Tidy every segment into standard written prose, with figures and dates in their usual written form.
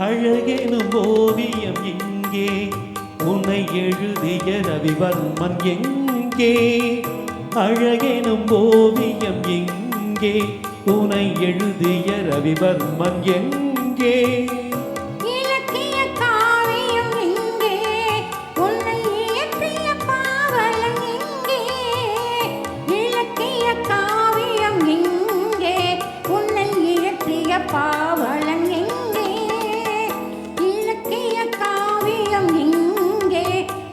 அழகெனும் ஓவியம் எங்கே, உன்னை எழுதிய ரவிவர்மன் எங்கே? அழகெனும் ஓவியம் எங்கே, உன்னை எழுதிய ரவிவர்மன் எங்கே? பாவலன் எங்கே? இலக்கிய காவியம் எங்கே?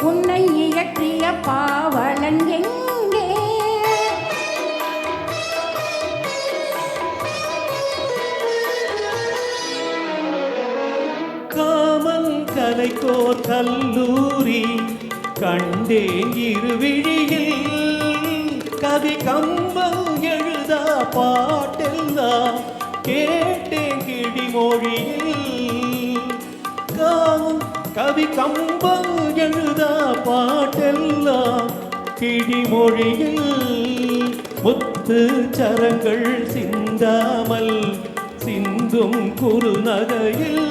உன்னை இயற்றிய பாவலன் எங்கே? காமன் கலைக்கோர் கல்லூரி கண்டேன் இருவிழியில், கவி கம்பம் எழுதா பாட்டெல்லாம் கேட்டேன் கிழிமொழியில். காமம் கவி கம்பம் எழுதா பாட்டெல்லாம் கிழிமொழியில். முத்து சரங்கள் சிந்தாமல் சிந்தும் குறுநகையில்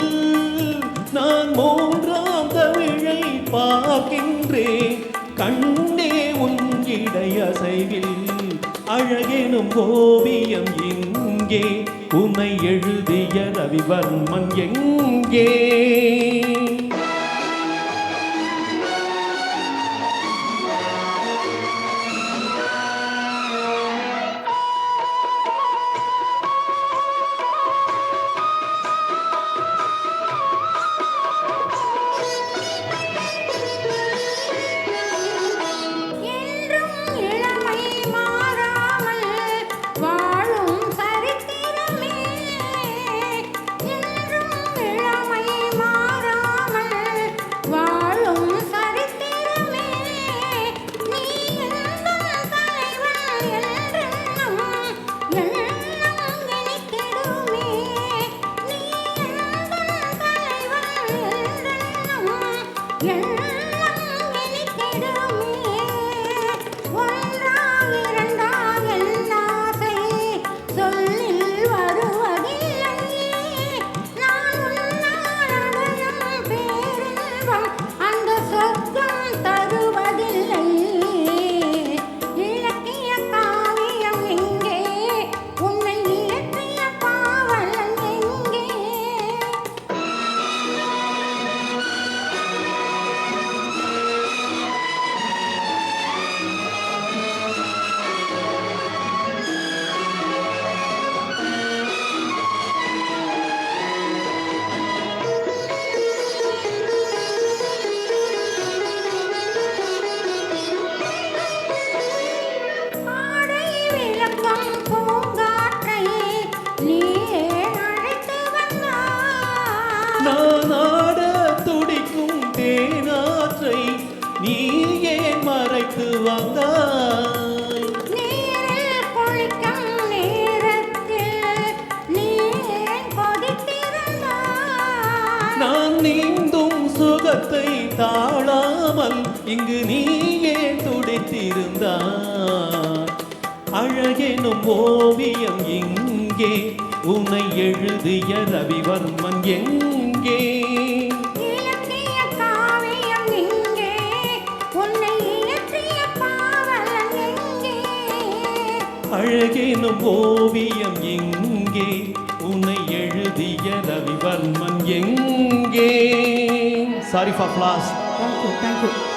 நான் மூன்றாம் தமிழை பார்க்கின்றேன் கண்ணே உன் இடையசைவில். அழகெனும் ஓவியம் எங்கே, உன்னை எழுதிய ரவிவர்மன் எங்கே? நான் ஆட துடிக்கும் தேனாற்றை நீ ஏன் மறைத்து வந்தாய்? நீரில் குளிக்கும் நேரத்தில் நீ ஏன் கொதித்திருந்தாய்? நான் நீந்தும் சுகத்தை தாழாமல் இங்கு நீ ஏன் துடித்திருந்தாய்? அழகெனும் ஓவியம் எங்கே, உன்னை எழுதிய ரவிவர்மன் எங்கே? இலக்கிய காவியம் எங்கே, உன்னை இயற்றிய பாவலன் எங்கே? அழகெனும் ஓவியம் எங்கே, உன்னை எழுதிய ரவிவர்மன் எங்கே? Sorry for class. Thank you.